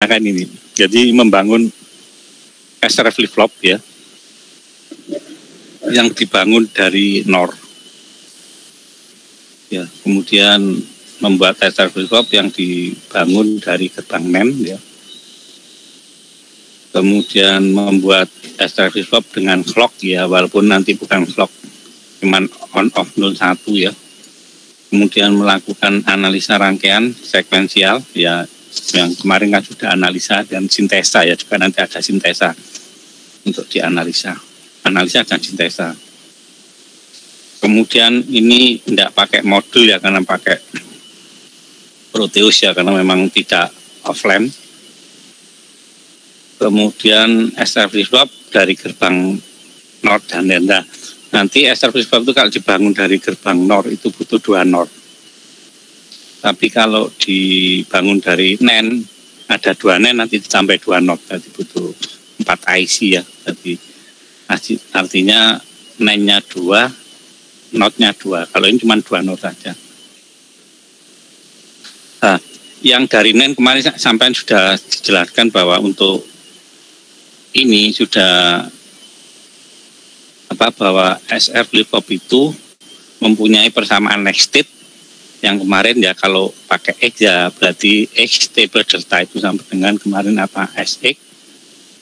menggunakan ini. Jadi membangun SR flip-flop ya, yang dibangun dari NOR. Ya, kemudian membuat SR flip-flop yang dibangun dari gerbang NAND ya. Kemudian membuat SR flip-flop dengan clock ya, walaupun nanti bukan clock, cuman on off 01 ya. Kemudian melakukan analisa rangkaian sekuensial ya, yang kemarin kan sudah analisa dan sintesa ya, juga nanti ada sintesa untuk dianalisa, analisa dan sintesa. Kemudian ini tidak pakai modul ya, karena pakai Proteus ya, karena memang tidak offline. Kemudian SR flip-flop dari gerbang NOR dan NAND. Nanti SR flip-flop itu kalau dibangun dari gerbang NOR itu butuh 2 NOR. Tapi kalau dibangun dari NAND ada 2 NAND, nanti sampai 2 NOR, jadi butuh 4 IC ya. Jadi artinya NAND-nya 2, NOR-nya 2. Kalau ini cuma 2 NOR saja. Nah, yang dari NAND kemarin sampai sudah dijelaskan bahwa untuk ini sudah bahwa SR flip-flop itu mempunyai persamaan next state yang kemarin ya, kalau pakai X ya berarti X T plus delta itu sama dengan kemarin SX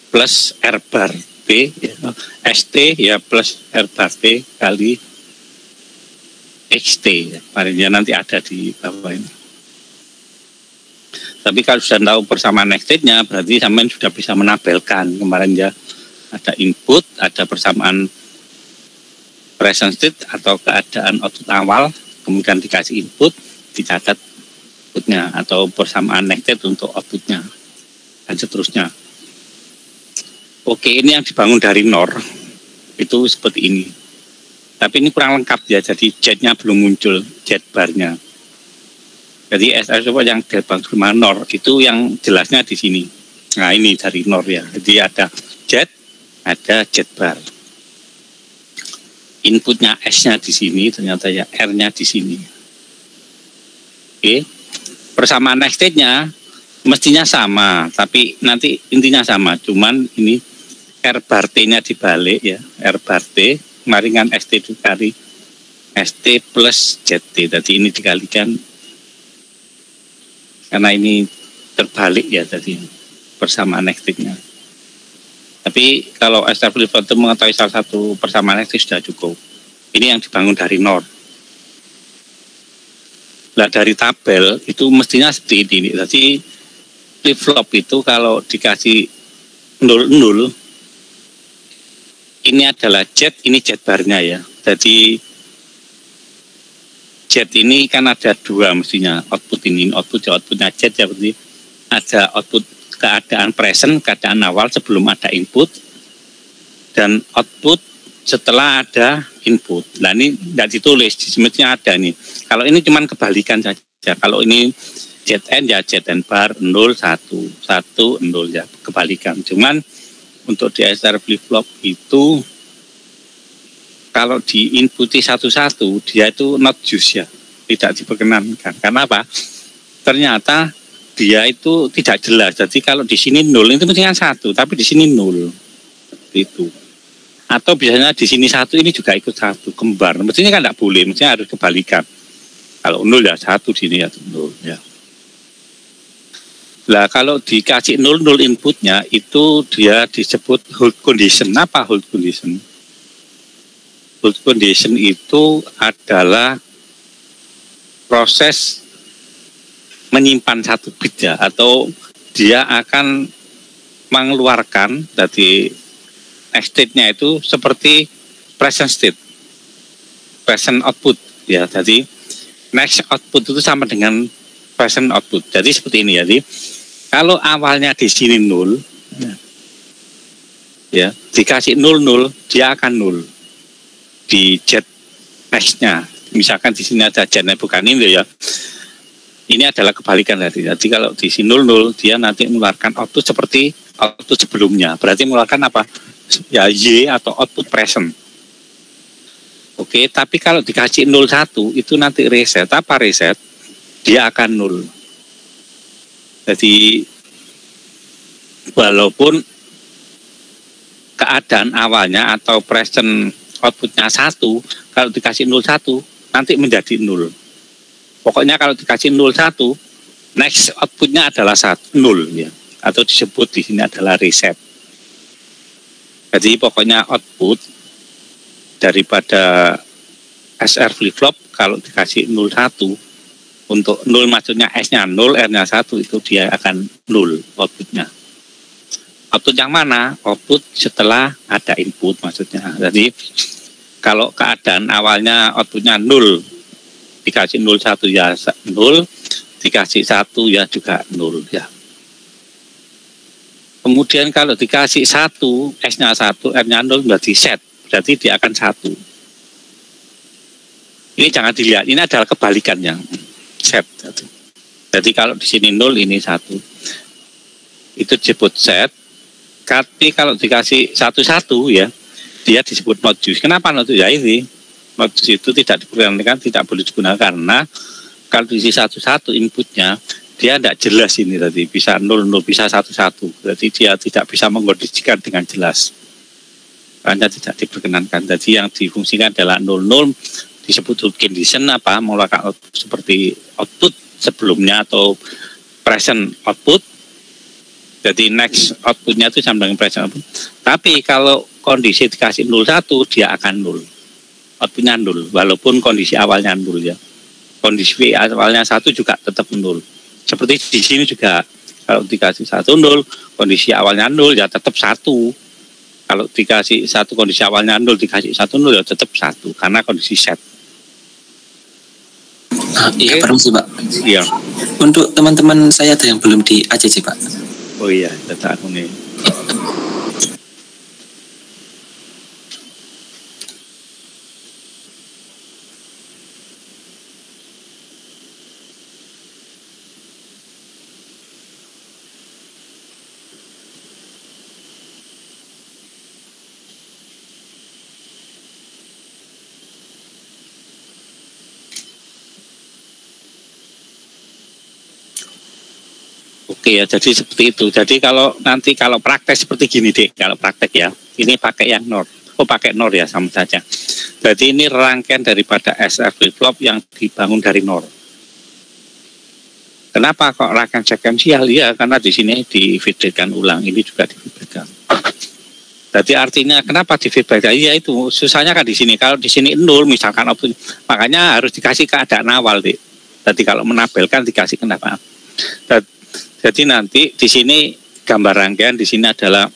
plus R bar B ya, ST ya plus R bar B kali XT ya. Kemarin ya, nanti ada di bawah ini. Tapi kalau sudah tahu persamaan next state-nya berarti sampean sudah bisa menabelkan kemarin ya, ada input, ada persamaan present state atau keadaan output awal, kemudian dikasih input, dicatat outputnya atau persamaan next state untuk outputnya dan seterusnya. Oke, ini yang dibangun dari NOR itu seperti ini. Tapi ini kurang lengkap ya, jadi jet-nya belum muncul, jet bar-nya. Jadi SR yang dibangun NOR itu yang jelasnya di sini. Nah ini dari NOR ya, jadi ada jet bar. Inputnya S-nya di sini, ternyata ya R-nya di sini. Oke, persamaan next state-nya mestinya sama, tapi nanti intinya sama, cuman ini R bar T-nya dibalik ya, R bar T, kemarin kan ST dikali ST plus ZT, jadi ini dikalikan, karena ini terbalik ya tadi persamaan next state-nya. Tapi kalau SR flip-flop itu mengetahui salah satu persamaan next state sudah cukup. Ini yang dibangun dari NOR. Nah dari tabel itu mestinya seperti ini. Jadi flip-flop itu kalau dikasih 00, ini adalah jet, ini jet barnya ya. Jadi jet ini kan ada 2 mestinya, output ini, outputnya jet ya, berarti ada output keadaan present, keadaan awal sebelum ada input, dan output setelah ada input. Nah ini tidak ditulis, semestinya ada nih. Kalau ini cuma kebalikan saja. Kalau ini Zn ya Zn bar 0, 1, 1, 0 ya, kebalikan. Cuman untuk di SR flip-flop itu kalau di inputi 1, 1 dia itu not use ya, tidak diperkenankan. Karena apa? Ternyata dia itu tidak jelas. Jadi kalau di sini 0 itu mestinya 1, tapi di sini 0. Itu. Atau biasanya di sini 1 ini juga ikut 1, kembar. Mestinya kan tidak boleh, mestinya harus kebalikan. Kalau 0 ya 1 di sini ya 0 ya. Lah kalau dikasih 0 inputnya itu dia disebut hold condition. Apa hold condition? Hold condition itu adalah proses menyimpan 1 bit ya, atau dia akan mengeluarkan dari next state-nya itu seperti present state, present output ya. Jadi next output itu sama dengan present output. Jadi seperti ini. Jadi kalau awalnya di sini 0 ya, dikasih 00 dia akan 0 di jet next-nya. Misalkan di sini ada jet-nya, bukan ini ya. Ini adalah kebalikan tadi. Jadi kalau di sini 00 dia nanti mengeluarkan output seperti output sebelumnya. Berarti mengeluarkan apa? Ya Y atau output present. Oke, tapi kalau dikasih 01 itu nanti reset. Apa reset? Dia akan 0. Jadi walaupun keadaan awalnya atau present outputnya 1, kalau dikasih 01 nanti menjadi 0. Pokoknya kalau dikasih 01, next outputnya adalah 0 ya, atau disebut di sini adalah reset. Jadi pokoknya output daripada SR flip-flop kalau dikasih 01, untuk 0 maksudnya S-nya 0, R-nya 1, itu dia akan 0 outputnya. Output yang mana? Output setelah ada input maksudnya. Jadi kalau keadaan awalnya outputnya 0, dikasih 01 ya 0, dikasih 1 ya juga 0 ya. Kemudian kalau dikasih 1, S-nya 1, R-nya 0 berarti set, berarti dia akan 1. Ini jangan dilihat, ini adalah kebalikannya. Set. Jadi kalau di sini 0, ini 1. Itu disebut set. Tapi kalau dikasih 11 ya, dia disebut not use. Kenapa not use? Ya ini, not use itu tidak diperkenankan, tidak boleh digunakan karena kalau diisi 11 inputnya, dia tidak jelas ini tadi, bisa 00, bisa 11. Jadi dia tidak bisa mengkondisikan dengan jelas. Karena tidak diperkenankan. Jadi yang difungsikan adalah 00, disebut condition apa, mengeluarkan output seperti output sebelumnya atau present output. Jadi next outputnya itu sama dengan present output. Tapi kalau kondisi dikasih 01, dia akan 0. Outputnya 0, walaupun kondisi awalnya 0 ya. Kondisi awalnya 1 juga tetap 0. Seperti di sini juga, kalau dikasih 1, 0, kondisi awalnya 0 ya tetap 1. Kalau dikasih 1 kondisi awalnya 0, dikasih 1, 0 ya tetap 1, karena kondisi set. Iya, permisi Pak. Iya. Untuk teman-teman saya ada yang belum di ACC Pak. Oh iya, data aku nih. Oke ya, jadi seperti itu. Jadi kalau nanti kalau praktek seperti gini deh, kalau praktek ya, ini pakai yang NOR. Oh pakai NOR ya, sama saja. Jadi ini rangkaian daripada SR flip-flop yang dibangun dari NOR. Kenapa kok rangkaian sekuensial? Ya karena di sini di-feedbackkan ulang, ini juga di-feedbackkan. Jadi artinya kenapa di-feedbackkan? Ya itu susahnya kan di sini. Kalau di sini 0 misalkan, makanya harus dikasih keadaan awal deh. Jadi kalau menabelkan dikasih kenapa? Jadi nanti di sini gambar rangkaian, di sini adalah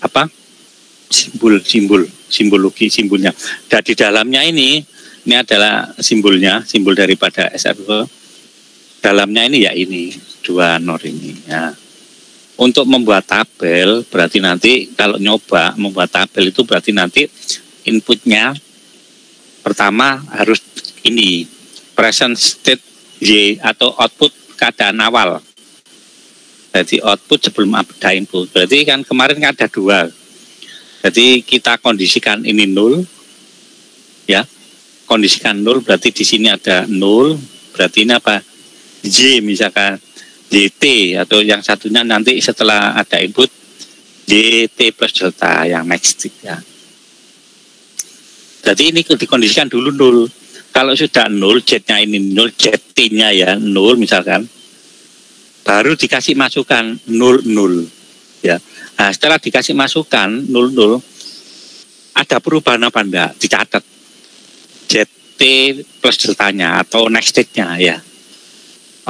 apa? Simbologi simbolnya. Dan di dalamnya ini adalah simbolnya, simbol daripada SR. Dalamnya ini ya ini, 2 NOR ini ya. Untuk membuat tabel berarti nanti kalau nyoba membuat tabel itu berarti nanti inputnya pertama harus ini present state Y atau output keadaan awal. Jadi output sebelum ada input. Berarti kan kemarin kan ada 2. Jadi kita kondisikan ini 0. Ya. Kondisikan 0 berarti di sini ada 0. Berarti ini apa? Y misalkan YT atau yang satunya nanti setelah ada input YT plus delta yang next ya. Jadi ini dikondisikan dulu 0. Kalau sudah 0, Z-nya ini 0, ZT-nya ya 0 misalkan. Baru dikasih masukan 00 ya. Nah, setelah dikasih masukan 00 ada perubahan apa enggak? Dicatat ZT plus deltanya atau next state-nya ya.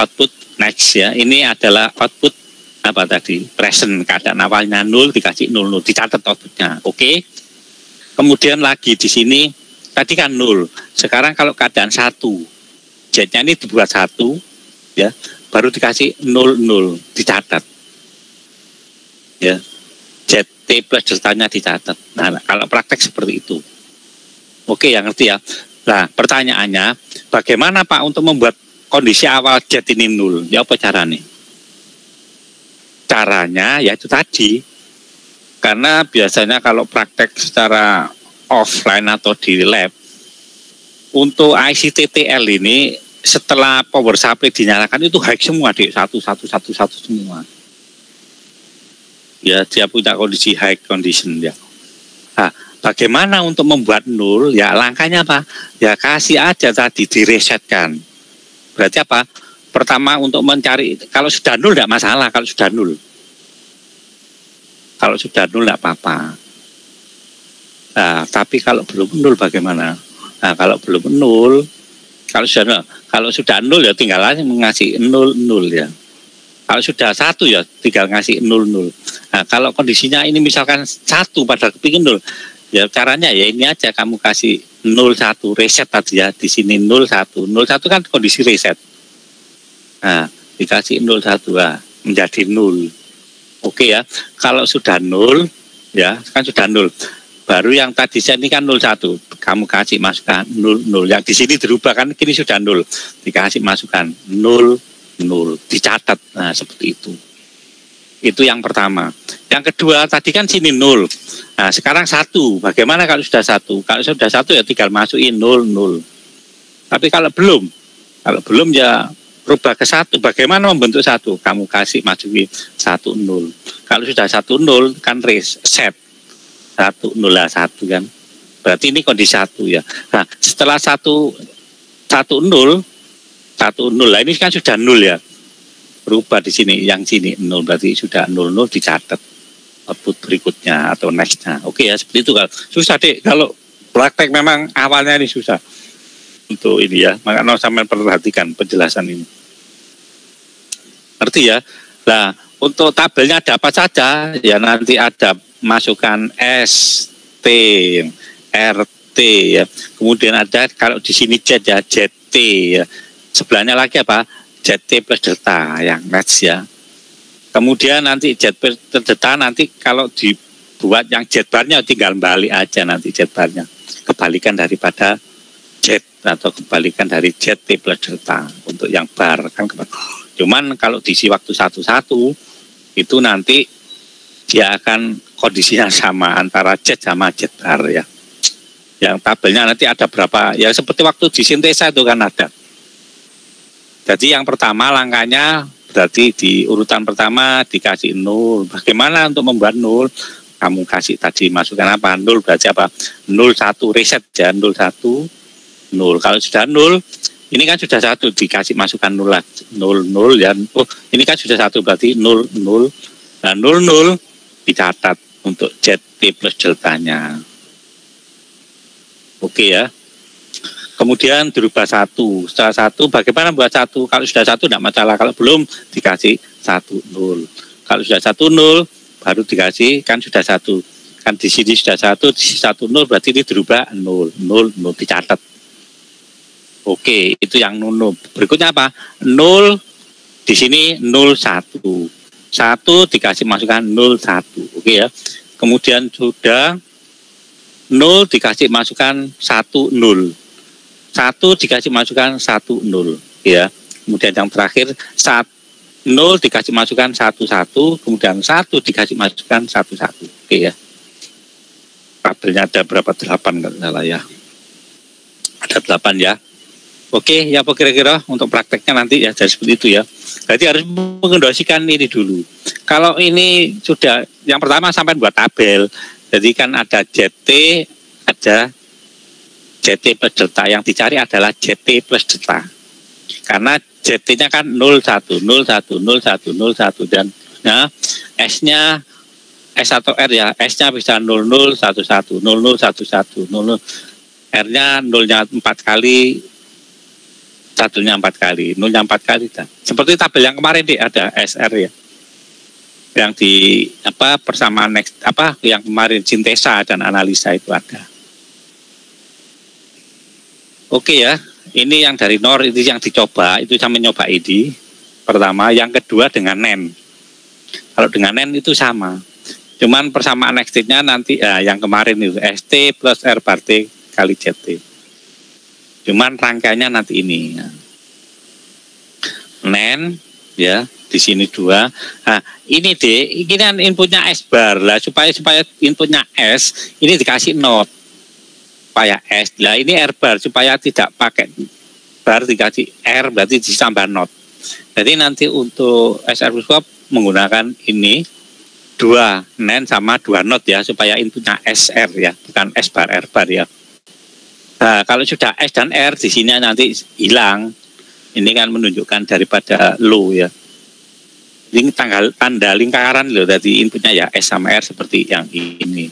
Output next ya. Ini adalah output apa tadi? Present, keadaan awalnya 0 dikasih 00, dicatat outputnya. Oke. Kemudian lagi di sini tadi kan 0. Sekarang kalau keadaan 1, Z-nya ini dibuat 1 ya. Baru dikasih 00 dicatat ya, ZT plus deltanya dicatat. Nah kalau praktek seperti itu. Oke yang ngerti ya. Nah pertanyaannya bagaimana Pak untuk membuat kondisi awal Z ini 0? Ya apa caranya? Caranya ya itu tadi, karena biasanya kalau praktek secara offline atau di lab untuk ICTTL ini setelah power supply dinyalakan itu high semua deh, satu semua. Ya, dia punya kondisi high condition ya. Nah, bagaimana untuk membuat nol? Ya, langkahnya apa? Ya, kasih aja tadi diresetkan. Berarti apa? Pertama untuk mencari, kalau sudah nol tidak masalah, kalau sudah nol. Kalau sudah nol tidak apa-apa. Nah, tapi kalau belum nol bagaimana? Nah, kalau belum nol, kalau sudah nol ya tinggal aja mengasih nol ya. Kalau sudah 1 ya tinggal ngasih 0. Nah, kalau kondisinya ini misalkan 1 pada kepingin 0, ya caranya ya ini aja, kamu kasih 01 reset tadi ya, di sini 01 kan kondisi reset. Nah, dikasih 01 menjadi 0. Oke ya. Kalau sudah 0 ya kan sudah 0. Baru yang tadi saya ini kan 01, kamu kasih masukkan 0 yang di sini dirubah kan, kini sudah 0, dikasih masukkan 0 dicatat. Nah, seperti itu yang pertama. Yang kedua tadi kan sini 0, nah sekarang 1. Bagaimana kalau sudah 1? Kalau sudah 1 ya tinggal masukin 0. Tapi kalau belum ya rubah ke 1. Bagaimana membentuk 1? Kamu kasih masukin 10. Kalau sudah 10 kan reset 10 kan, berarti ini kondisi 1 ya. Nah, setelah 1 0 lah, ini kan sudah 0 ya. Berubah di sini, yang sini 0, berarti sudah 0 dicatat output berikutnya atau nextnya. Oke ya, seperti itu. Kalau susah deh, kalau praktek memang awalnya ini susah untuk ini ya, makanya sampai perhatikan penjelasan ini. Ngerti ya? Nah, untuk tabelnya ada apa saja ya, nanti ada masukkan S, T, RT ya. Kemudian ada kalau di sini Z ya, ZT ya. Sebelahnya lagi apa? ZT plus delta yang match ya. Kemudian nanti Z plus delta, nanti kalau dibuat yang Z barnya tinggal balik aja nanti Z barnya. Kebalikan daripada Z atau kebalikan dari ZT plus delta untuk yang bar kan. Cuman kalau diisi waktu 1-1 itu nanti dia akan kondisinya sama antara Z sama Z bar ya. Yang tabelnya nanti ada berapa ya, seperti waktu di sintesa itu kan ada. Jadi yang pertama langkahnya berarti di urutan pertama dikasih 0. Bagaimana untuk membuat 0? Kamu kasih tadi masukkan apa? 0 berarti apa? 01 reset ya, 01 0. Kalau sudah 0, ini kan sudah 1 dikasih masukkan 0 ya. Oh, ini kan sudah 1 berarti 0. Nah, 00 dicatat untuk ZT plus deltanya. Oke ya. Kemudian dirubah 1. Setelah 1, bagaimana buat 1? Kalau sudah 1 tidak masalah. Kalau belum dikasih 10. Kalau sudah 10 baru dikasih, kan sudah 1. Kan di sini sudah 1, di sini 10 berarti ini dirubah 0 dicatat. Oke, itu yang 0. Berikutnya apa? 0 di sini 01. 1 dikasih masukkan 01. Oke ya. Kemudian sudah 0 dikasih masukkan 10. 1 dikasih masukkan 10 ya. Kemudian yang terakhir 0 dikasih masukkan 11, kemudian 1 dikasih masukkan 11. Oke ya. Tabelnya ada berapa? 8 kalau salah ya. Ada 8 ya. Oke, ya apa kira-kira untuk prakteknya nanti ya jadi seperti itu ya. Jadi harus mengendosikan ini dulu. Kalau ini sudah yang pertama sampai buat tabel. Jadi kan ada ZT, ada ZT plus delta, yang dicari adalah ZT plus delta. Karena ZT-nya kan 01 dan ya, S-nya S atau R ya, S-nya bisa 0011 R-nya 0-nya 4 kali, 1-nya 4 kali, 0-nya 4 kali. Seperti tabel yang kemarin deh ada SR ya. Yang di persamaan next yang kemarin sintesa dan analisa itu ada. Oke ya, ini yang dari NOR itu yang dicoba, itu saya mencoba ID pertama, yang kedua dengan NEN. Kalau dengan NEN itu sama, cuman persamaan next-nya nanti yang kemarin itu ST plus R bar T kali ZT. Cuman rangkaiannya nanti ini NEN ya, di sini 2. Nah ini D, ini kan inputnya S bar lah, supaya inputnya S ini dikasih not supaya S. Nah ini R bar, supaya tidak pakai bar dikasih R berarti ditambah not. Jadi nanti untuk SR swap menggunakan ini dua NAND sama dua NOT ya, supaya inputnya SR ya, bukan S bar R bar ya. Nah, kalau sudah S dan R di sini nanti hilang. Ini kan menunjukkan daripada low ya. Ini tanda lingkaran loh, tadi inputnya ya S sama R seperti yang ini.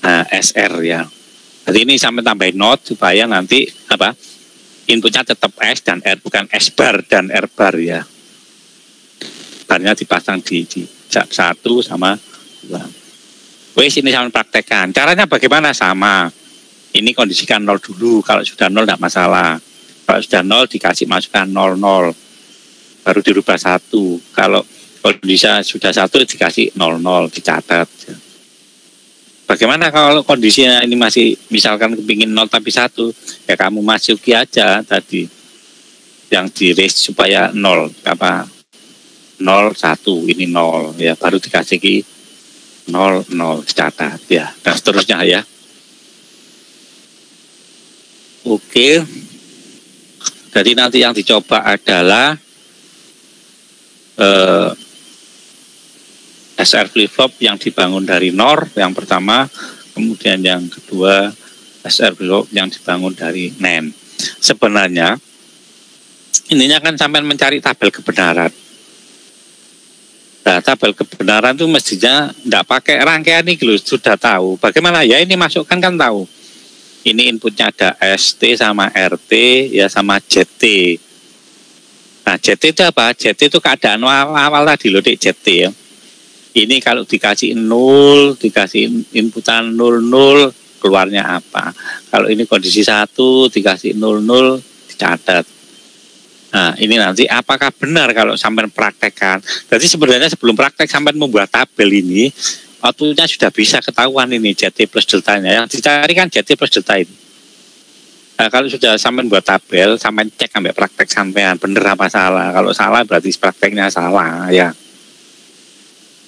Nah, SR ya. Jadi ini sampai tambahin NOT supaya nanti apa? Inputnya tetap S dan R, bukan S bar dan R bar ya. Barnya dipasang di 1 sama 2. Wes ini sama praktekan. Caranya bagaimana? Sama. Ini kondisikan 0 dulu. Kalau sudah 0 tidak masalah. Kalau sudah 0 dikasih masukkan 00. Baru dirubah 1. Kalau kondisi sudah 1 dikasih 00 dicatat. Bagaimana kalau kondisinya ini masih misalkan kepingin 0 tapi 1, ya kamu masuki aja tadi yang di raise supaya 0 apa 0 1 ini 0 ya, baru dikasih 0 0 dicatat ya, dan seterusnya ya. Oke. Jadi nanti yang dicoba adalah SR flip-flop yang dibangun dari NOR yang pertama, kemudian yang kedua SR flip-flop yang dibangun dari NAND. Sebenarnya ininya kan sampai mencari tabel kebenaran. Nah, tabel kebenaran itu mestinya tidak pakai rangkaian ini loh, sudah tahu. Bagaimana ya, ini masukkan kan tahu. Ini inputnya ada ST sama RT ya sama JT. Nah, JT itu apa? JT itu keadaan awal tadi loh, JT ya. Ini kalau dikasih 0, dikasih inputan 00, keluarnya apa? Kalau ini kondisi 1, dikasih 00, dicatat. Nah, ini nanti apakah benar kalau sampai praktekkan. Jadi sebenarnya sebelum praktek sampai membuat tabel ini, outputnya sudah bisa ketahuan ini JT plus deltanya. Yang dicari kan JT plus delta ini. Nah, kalau sudah sampai buat tabel, sampai cek sampai praktek sampean benar apa salah. Kalau salah berarti prakteknya salah ya.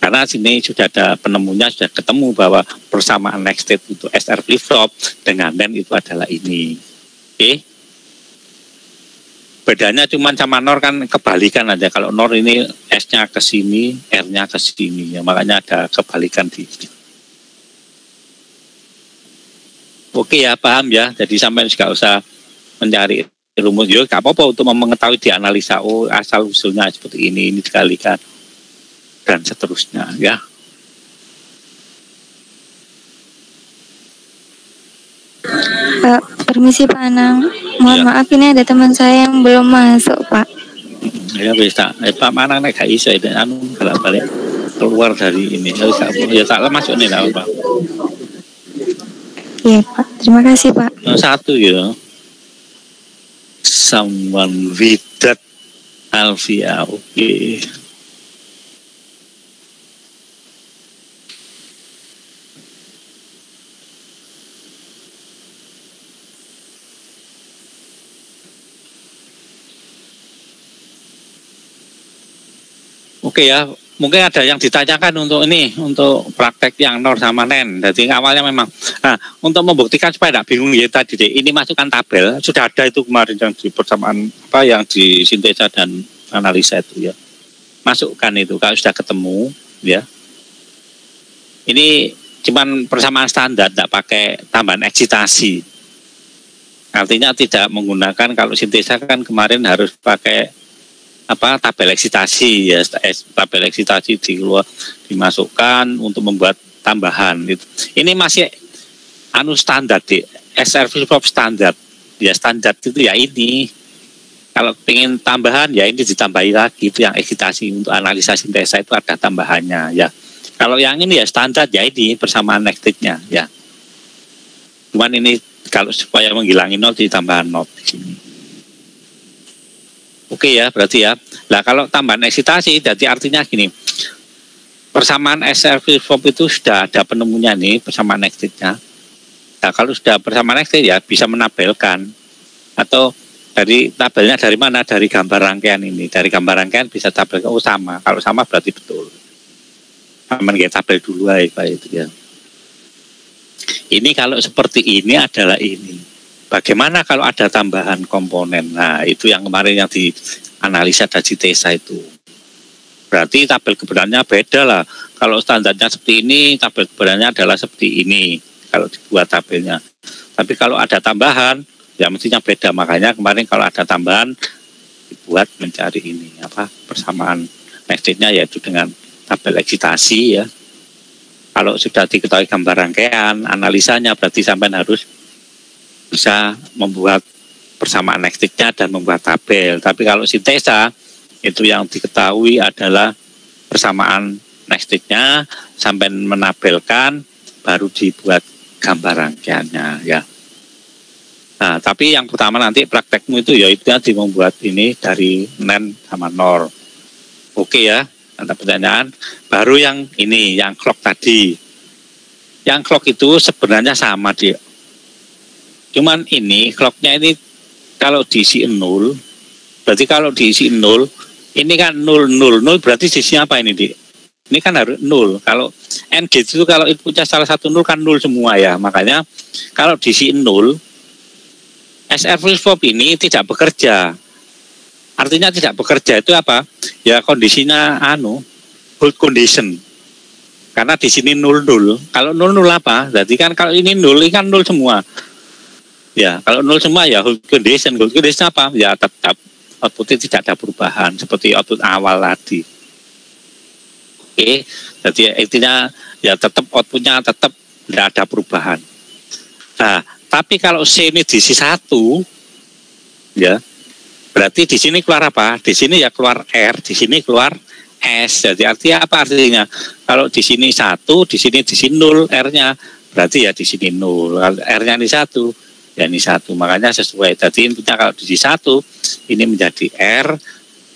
Karena sini sudah ada penemunya, sudah ketemu bahwa persamaan next state untuk SR flip-flop dengan NAND itu adalah ini. Oke. Bedanya cuma sama NOR kan kebalikan aja. Kalau NOR ini S-nya ke sini, R-nya ke sini. Ya, makanya ada kebalikan di sini. Oke ya, paham ya. Jadi sampai juga usah mencari rumus. Ya, gak apa-apa untuk mengetahui dianalisa. Oh, asal usulnya seperti ini dikalikan. Dan seterusnya ya. Permisi Pak Anang, mohon maaf ini ada teman saya yang belum masuk Pak. Ya bisa, Pak Anang nek gak iso itu anu balik keluar dari ini. Ya tak masuk nih lah Pak. Iya Pak, terima kasih Pak. Satu ya. Someone with that Alfia, oke. Oke ya, mungkin ada yang ditanyakan untuk ini, untuk praktek yang NOR sama NAND. Jadi awalnya memang, nah untuk membuktikan supaya tidak bingung ya tadi deh, ini masukkan tabel, sudah ada itu kemarin yang di persamaan apa yang di sintesa dan analisa itu ya. Masukkan itu kalau sudah ketemu ya. Ini cuman persamaan standar, tidak pakai tambahan eksitasi. Artinya tidak menggunakan, kalau sintesa kan kemarin harus pakai apa tabel eksitasi ya, tabel eksitasi dimasukkan untuk membuat tambahan itu. Ini masih anu standar di SR flip-flop standar ya, standar itu ya ini. Kalau pengen tambahan ya ini ditambahi lagi, itu yang eksitasi untuk analisa sintesa itu ada tambahannya ya. Kalau yang ini ya standar ya ini persamaan next state-nya ya. Cuman ini kalau supaya menghilangi not ditambah not di sini. Oke ya, berarti ya. Nah, kalau tambahan eksitasi, jadi artinya gini. Persamaan SR flip-flop itu sudah ada penemunya nih, persamaan next state-nya. Nah, kalau sudah persamaan next state ya bisa menabelkan. Atau dari tabelnya dari mana? Dari gambar rangkaian ini. Dari gambar rangkaian bisa tabelkan, oh sama. Kalau sama berarti betul. Aman kayak tabel dulu aja itu ya. Ini kalau seperti ini adalah ini. Bagaimana kalau ada tambahan komponen? Nah, itu yang kemarin yang dianalisa dari sintesa itu. berarti tabel kebenarannya beda lah. Kalau standarnya seperti ini, tabel kebenarannya adalah seperti ini kalau dibuat tabelnya. Tapi kalau ada tambahan, ya mestinya beda. Makanya kemarin kalau ada tambahan dibuat mencari ini apa persamaan nextnya, yaitu dengan tabel eksitasi ya. Kalau sudah diketahui gambar rangkaian, analisanya berarti sampai harus bisa membuat persamaan nextnya dan membuat tabel. Tapi kalau sintesa itu yang diketahui adalah persamaan nextnya sampai menabelkan, baru dibuat gambar rangkaiannya ya. Nah, tapi yang pertama nanti praktekmu itu ya itu nanti membuat ini dari nen sama nor. Oke ya, ada pertanyaan. Baru yang ini, yang clock tadi. Yang clock itu sebenarnya sama dia. Cuman ini clocknya ini kalau diisi 0, berarti kalau diisi 0, ini kan 0, 0, 0 berarti diisinya apa ini, Dik? Ini kan harus 0. Kalau NG itu kalau inputnya salah satu 0 kan 0 semua ya. Makanya kalau diisi 0, SR flip-flop ini tidak bekerja. Artinya tidak bekerja itu apa? Ya kondisinya hold condition. Karena di sini 00. Kalau 00 apa? Berarti kan kalau ini 0, ini kan 0 semua. Ya, kalau 0 semua ya hold condition. Hold condition apa? Ya tetap outputnya tidak ada perubahan seperti output awal tadi. Oke, jadi intinya ya tetap outputnya tetap tidak ada perubahan. Nah, tapi kalau C ini diisi 1, ya berarti di sini keluar apa? Di sini ya keluar R, di sini keluar S. Jadi artinya apa artinya? Kalau di sini 1, di sini diisi 0 R-nya, berarti ya di sini 0. R-nya ini 1, ya ini 1. Makanya sesuai. Jadi inputnya kalau diisi 1, ini menjadi R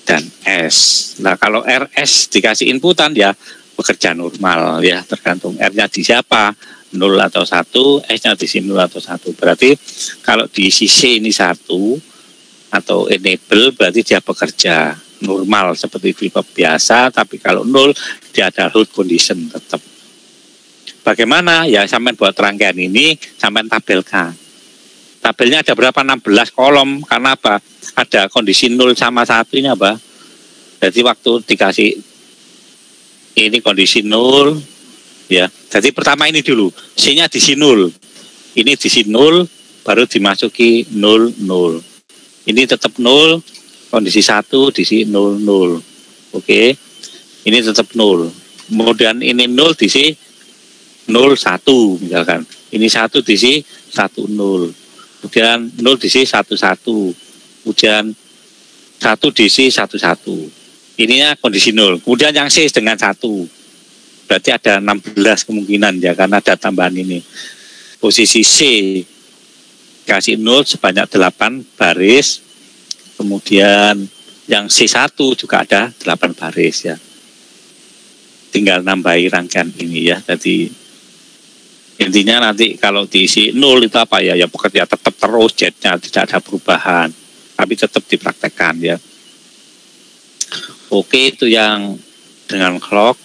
dan S. Nah kalau RS dikasih inputan ya bekerja normal ya, tergantung R-nya di siapa, 0 atau 1, S-nya di sini 0 atau 1. Berarti kalau diisi C ini 1 atau enable berarti dia bekerja normal seperti flip-flop biasa, tapi kalau 0 dia ada hold condition tetap. Bagaimana? Ya sampai buat rangkaian ini sampai tabelkan. Tabelnya ada berapa? 16 kolom. Karena apa? Ada kondisi 0 sama 1 ini apa? Jadi waktu dikasih ini kondisi 0 ya. Jadi pertama ini dulu. C-nya diisi 0. Ini diisi 0 baru dimasuki 0 0. Ini tetap 0, kondisi 1 diisi 0 0. Oke. Ini tetap 0. Kemudian ini 0 diisi 0 1 misalkan. Ini 1 diisi 1 0. Kemudian 0 diisi 1 1. Kemudian 1 diisi 1 1. Ininya kondisi 0. Kemudian yang C dengan 1. Berarti ada 16 kemungkinan ya, karena ada tambahan ini. Posisi C kasih 0 sebanyak 8 baris. Kemudian yang C1 juga ada 8 baris ya. Tinggal nambahi rangkaian ini ya. Jadi intinya nanti kalau diisi 0 itu apa ya? Ya pekerja tetap terus jetnya, tidak ada perubahan. Tapi tetap dipraktekkan ya. Oke, itu yang dengan clock.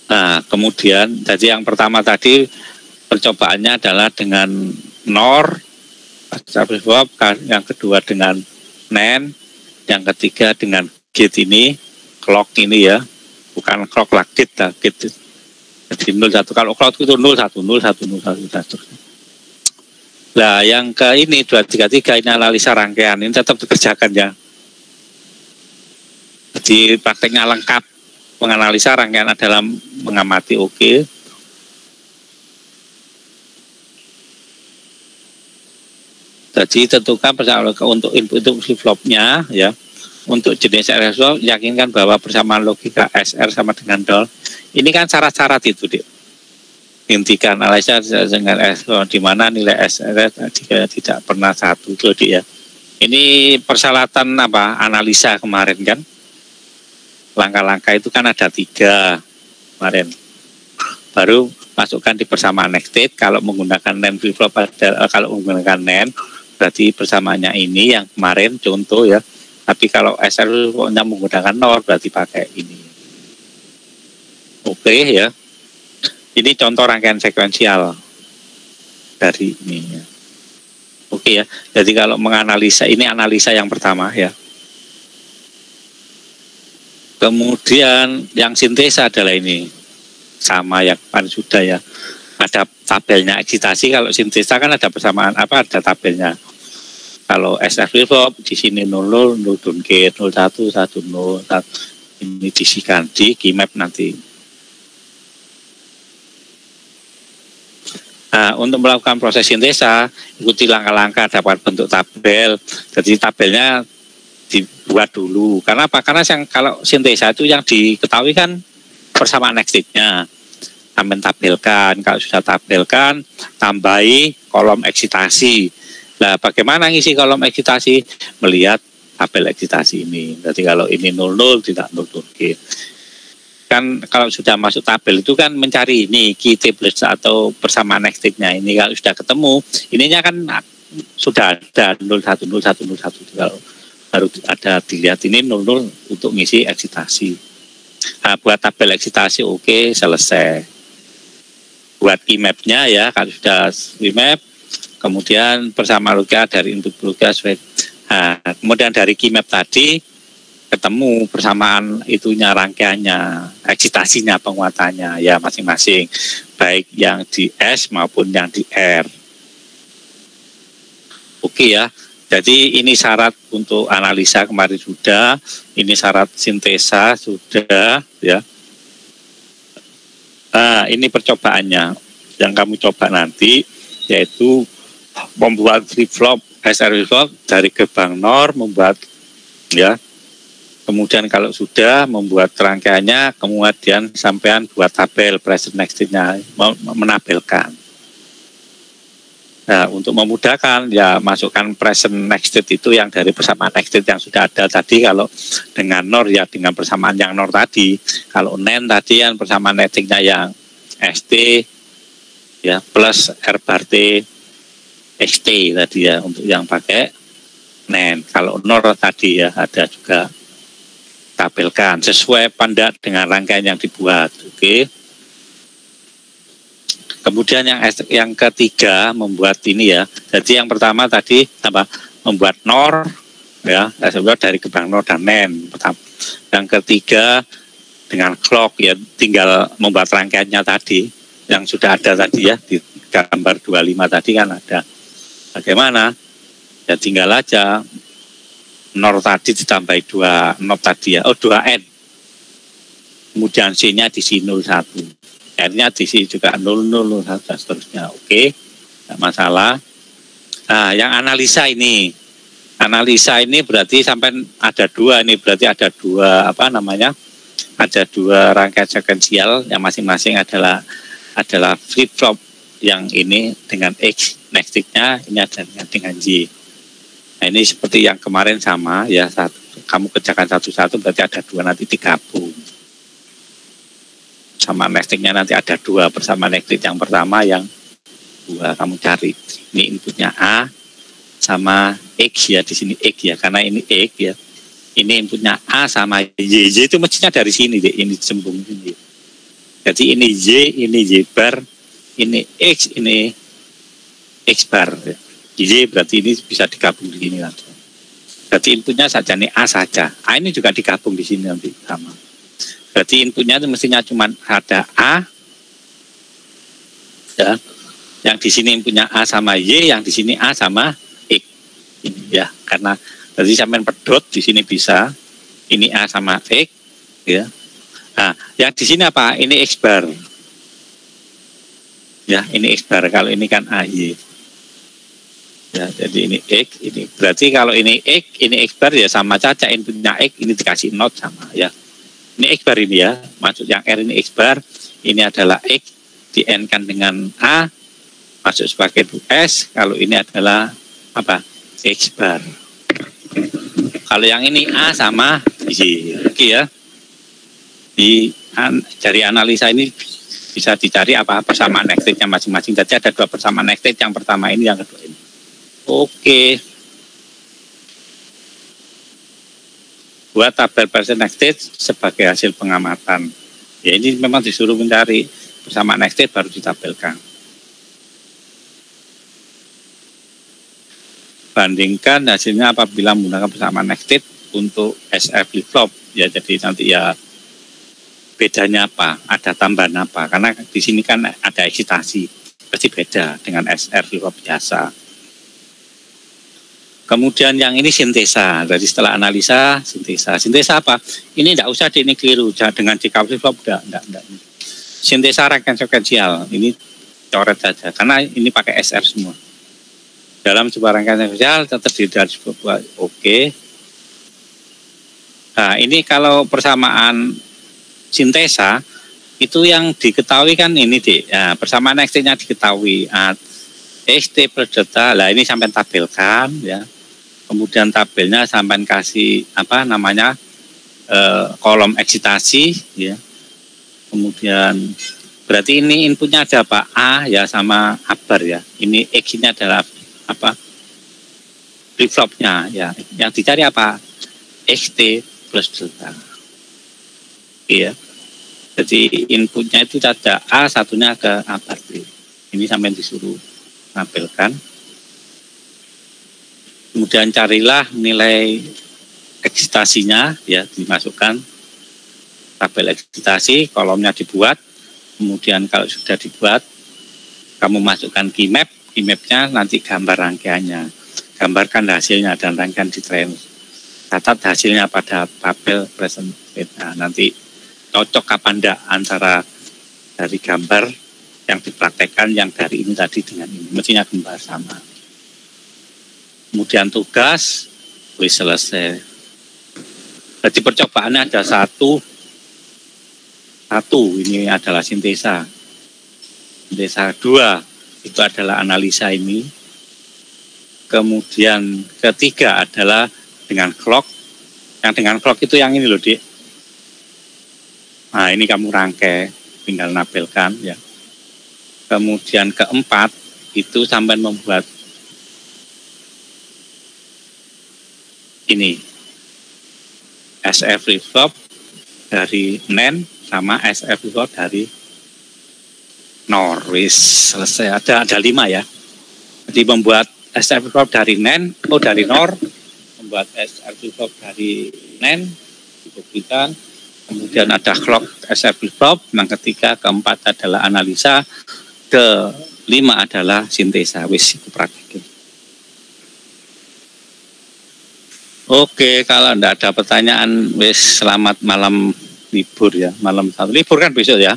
Nah, kemudian jadi yang pertama tadi percobaannya adalah dengan NOR, yang kedua dengan NAND, yang ketiga dengan gate ini, clock ini ya, bukan clock lah, gate lah, gate. Jadi 01, kalau clock itu 01, 01, 01, 01. Nah, yang ke ini 233 ini analisa rangkaian, ini tetap dikerjakan ya. Jadi prakteknya lengkap, menganalisa rangkaian adalah mengamati. Oke. Jadi tentukan persamaan untuk input flip-flopnya ya. Untuk jenis SR, yakinkan bahwa persamaan logika SR sama dengan DOL. Ini kan syarat-syarat itu, Dik. Hentikan analisa dengan SR, di mana nilai SR tidak pernah 1 itu, Dik ya. Ini persyaratan apa? Analisa kemarin kan. Langkah-langkah itu kan ada 3 kemarin. Baru masukkan di persamaan next state. Kalau menggunakan NAND flip-flop, kalau menggunakan NAND berarti persamaannya ini yang kemarin contoh ya. Tapi kalau SR flip-flopnya menggunakan NOR berarti pakai ini. Oke ya. Ini contoh rangkaian sekuensial dari ini ya. Oke ya. Jadi kalau menganalisa, ini analisa yang pertama ya. Kemudian yang sintesa adalah ini, sama yang kan sudah ya, ada tabelnya eksitasi. Kalau sintesa kan ada persamaan apa, ada tabelnya. Kalau SF flip-flop di sini 00, 0 downgrade, 01, 10, 1. Ini diisikan di keymap nanti. Nah, untuk melakukan proses sintesa, ikuti langkah-langkah dapat bentuk tabel. Jadi tabelnya dibuat dulu. Karena apa? Karena kalau sintesa itu yang diketahui kan persamaan eksitnya. Sampai tabelkan. Kalau sudah tabelkan, tambahi kolom eksitasi. Nah, bagaimana ngisi kolom eksitasi? Melihat tabel eksitasi ini. Jadi kalau ini 00 tidak 0 downgrade. Kan kalau sudah masuk tabel itu kan mencari ini key tables atau persamaan eksitnya. Ini kalau sudah ketemu, ininya kan sudah ada 01, 01, 01. Kalau baru ada dilihat ini 00 untuk ngisi eksitasi. Nah, buat tabel eksitasi oke, selesai. Buat keymapnya ya, kalau sudah keymap, kemudian persamaan logika dari input logika. Nah, kemudian dari keymap tadi ketemu persamaan itunya, rangkaiannya, eksitasinya, penguatannya ya masing-masing, baik yang di S maupun yang di R. Oke ya. Jadi ini syarat untuk analisa kemarin sudah, ini syarat sintesa sudah ya. Nah, ini percobaannya yang kamu coba nanti, yaitu membuat flip-flop SR flip-flop dari gerbang NOR, membuat ya. Kemudian kalau sudah membuat rangkaiannya, kemudian sampean buat tabel present next-nya, menabelkan. Nah, untuk memudahkan ya masukkan present next itu yang dari persamaan next yang sudah ada tadi. Kalau dengan NOR ya dengan persamaan yang NOR tadi. Kalau NAND tadi kan persamaan next-nya yang ST ya plus R bar T XT tadi ya untuk yang pakai NAND. Kalau NOR tadi ya ada juga tabelkan sesuai pada dengan rangkaian yang dibuat. Oke. Kemudian yang ketiga membuat ini ya. Jadi yang pertama tadi apa? Membuat NOR ya, dari gerbang NOR dan NAND. Yang ketiga dengan clock ya, tinggal membuat rangkaiannya tadi yang sudah ada tadi ya di gambar 25 tadi kan ada. Bagaimana? Ya tinggal aja NOR tadi ditambahi 2 NOT tadi ya, 2N. Kemudian C-nya di sini 01. R-nya di sini juga 00, dan seterusnya. Oke, tidak masalah. Nah, yang analisa ini. Analisa ini berarti sampai ada 2 ini, berarti ada 2 apa namanya? Ada 2 rangkaian sekuensial yang masing-masing adalah flip-flop yang ini dengan X, next-nya ini ada dengan Y. Nah, ini seperti yang kemarin sama ya, kamu kerjakan satu-satu berarti ada 2 nanti digabung. Sama nestingnya nanti ada 2 bersama nesting yang pertama yang 2 kamu cari. Ini inputnya A sama X ya, di sini X ya, karena ini X ya. Ini inputnya A sama Y. Y itu mestinya dari sini deh, ini sembung ini. Jadi ini Y bar, ini X, ini X bar ya. Y berarti ini bisa digabung di sini langsung. Berarti inputnya saja nih A saja. A ini juga digabung di sini nanti sama. Berarti inputnya itu mestinya cuma ada A ya. Yang di sini inputnya A sama Y, yang di sini A sama X. Ini ya, karena tadi sampai pedot di sini bisa. Ini A sama X ya. Nah, yang di sini apa? Ini X bar. Ya, ini X bar. Kalau ini kan AY. Ya, jadi ini X, ini berarti kalau ini X bar ya sama saja inputnya X, ini dikasih not sama ya. Ini X bar ini ya, maksud yang R ini X bar, ini adalah X di N kan dengan A, masuk sebagai S, kalau ini adalah apa? X bar. Kalau yang ini A sama Y, oke ya. Dari analisa ini bisa dicari apa persamaan next-nya masing-masing. Jadi ada 2 persamaan next, yang pertama ini, yang kedua ini. Oke. Buat tabel present next sebagai hasil pengamatan. Ya ini memang disuruh mencari persamaan next baru ditabelkan. Bandingkan hasilnya apabila menggunakan persamaan next untuk SR flip-flop ya, jadi nanti ya bedanya apa, ada tambahan apa, karena di sini kan ada eksitasi, pasti beda dengan SR flip-flop biasa. Kemudian yang ini sintesa, jadi setelah analisa sintesa apa? Ini tidak usah ini keliru, dengan DK flip-flop enggak. Sintesa rangkaian sekuensial, ini coret saja, karena ini pakai SR semua. Dalam sebuah rangkaian sekuensial terdiri dari sebuah oke. Nah, ini kalau persamaan sintesa itu yang diketahui kan ini ya, persamaan XT-nya diketahui. XT plus delta, lah ini sampai tabelkan ya. Kemudian tabelnya sampai kasih apa namanya kolom eksitasi ya. Kemudian berarti ini inputnya ada apa? A ya sama abar ya. Ini X-nya adalah apa? Flip-flopnya ya. Yang dicari apa? XT plus delta. Iya. Jadi inputnya itu ada A, satunya ke abar B. Ini sampai disuruh tampilkan. Kemudian carilah nilai eksitasinya ya, dimasukkan tabel eksitasi, kolomnya dibuat. Kemudian kalau sudah dibuat, kamu masukkan keymap-nya nanti gambar rangkaiannya, gambarkan hasilnya dan rangkaian di train. Catat hasilnya pada tabel present state. Nah, nanti cocok apa enggak antara dari gambar yang dipraktekkan yang dari ini tadi dengan ini, mestinya gambar sama. Kemudian tugas wis selesai. Jadi percobaannya ada satu ini adalah sintesa 2 itu adalah analisa ini. Kemudian ketiga adalah dengan clock. Yang dengan clock itu yang ini loh, Dik. Nah, ini kamu rangkai, tinggal nabelkan ya. Kemudian keempat itu sampai membuat ini SF flip-flop dari NAND sama SF flip-flop dari NOR. Wis selesai, ada 5 ya. Jadi membuat SF flip-flop dari NAND dari NOR, membuat SF flip-flop dari NAND dibuktikan. Kemudian ada clock SF flip-flop. Yang ketiga, keempat adalah analisa, kelima adalah sintesa. Wis itu praktik. Oke, kalau enggak ada pertanyaan, wis selamat malam libur ya, malam satu libur kan besok ya?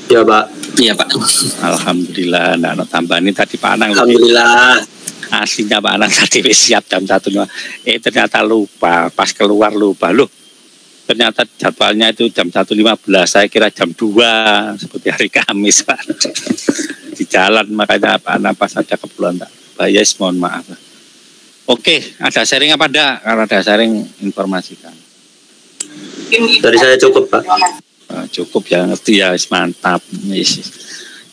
Ya Pak. Iya Pak. Alhamdulillah, enggak ada tambahan ini tadi Pak Anang. Alhamdulillah. Aslinya Pak Anang tadi wis siap jam 1. Ternyata lupa, pas keluar lupa loh. Ternyata jadwalnya itu jam 1.15, saya kira jam 2 seperti hari Kamis Pak. Di jalan makanya Pak Anang pas ada keperluan tak. Yes, mohon maaf. Oke, ada sharing apa enggak? Kalau ada sharing, informasikan. Dari saya cukup, Pak. Cukup ya, ngerti ya, mantap.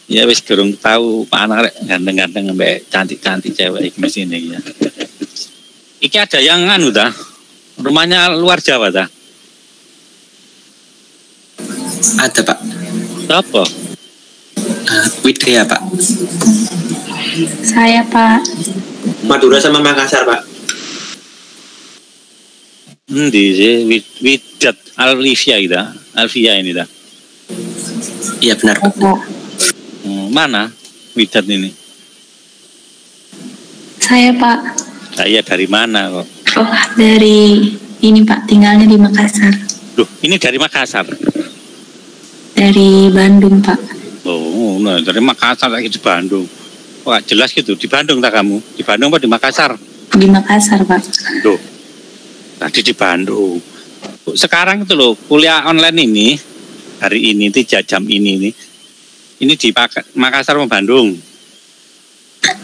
Ya, wis gerung tahu Pak Anak ganteng-ganteng mbak cantik-cantik cewek iki sini ya. Iki ada yang anu dah, rumahnya luar Jawa dah. Ada Pak. Apa? Widya Pak. Saya Pak. Madura sama Makassar Pak. Di Widat Alvia gitu, Alvia ini dah. Iya benar Pak. Mana Widat ini? Saya Pak. Saya dari mana kok? Oh, dari ini Pak, tinggalnya di Makassar. Loh, ini dari Makassar? Dari Bandung Pak. Oh, nah, dari Makassar lagi di Bandung. Wah, jelas gitu. Di Bandung tak kamu? Di Bandung apa di Makassar? Di Makassar Pak. Loh, tadi di Bandung. Sekarang itu loh, kuliah online ini, hari ini, 3 jam ini di Makassar sama Bandung.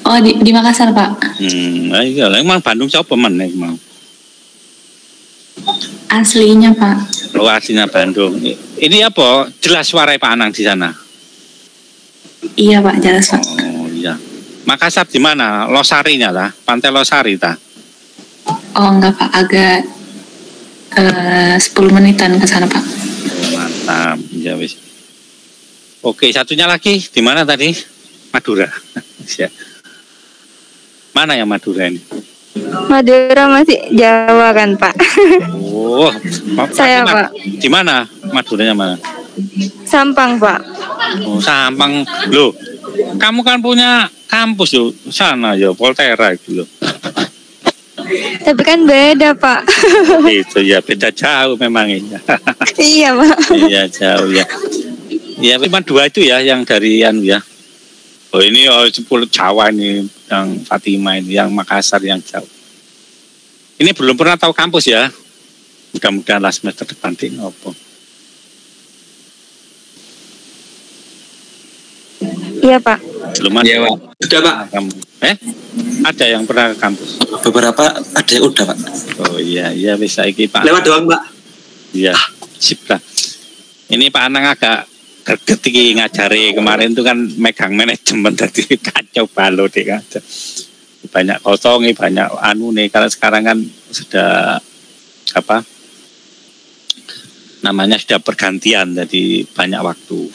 Oh, di Makassar Pak. Iya, emang Bandung siapa mana emang? Aslinya Pak. Oh, aslinya Bandung. Ini apa? Jelas suara Pak Anang di sana? Iya Pak, jelas Pak. Oh iya. Makassar di mana? Losarinya lah, Pantai Losari ta? Oh enggak Pak, agak 10 menitan ke sana Pak. Oh, mantap, ya wis. Oke, satunya lagi di mana tadi? Madura. Mana yang Madura ini? Madura masih Jawa kan Pak? Oh, Saya Pak. Di mana? Maduranya mana? Sampang Pak. Oh, Sampang. Loh, kamu kan punya kampus yo sana yo Volterra itu loh. Tapi kan beda Pak. Itu ya beda jauh memang ya. Iya Pak. Iya jauh ya. Ya cuma 2 itu ya yang dari anu ya. Oh ini 10 Jawa ini yang Fatima ini yang Makassar yang jauh. Ini belum pernah tahu kampus ya. Mudah-mudahan lah semester depan di ngopo. Iya Pak. Belum ada. Iya Pak. Sudah Pak. Ada yang pernah ke kampus? Beberapa ada yang udah Pak. Oh iya bisa iki Pak. Lewat doang Pak. Iya, sip lah. Ini Pak Anang agak greget iki ngajari kemarin tuh kan megang manajemen tadi kacau balau deh kan. Banyak kosong nih, banyak anu nih. Kalau sekarang kan sudah apa? Namanya sudah pergantian, jadi banyak waktu.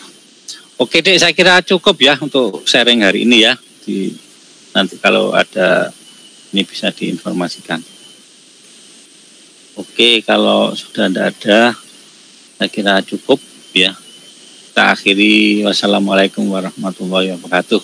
Oke deh, saya kira cukup ya untuk sharing hari ini ya. Nanti kalau ada ini bisa diinformasikan. Oke, kalau sudah tidak ada, saya kira cukup ya. Kita akhiri. Wassalamualaikum warahmatullahi wabarakatuh.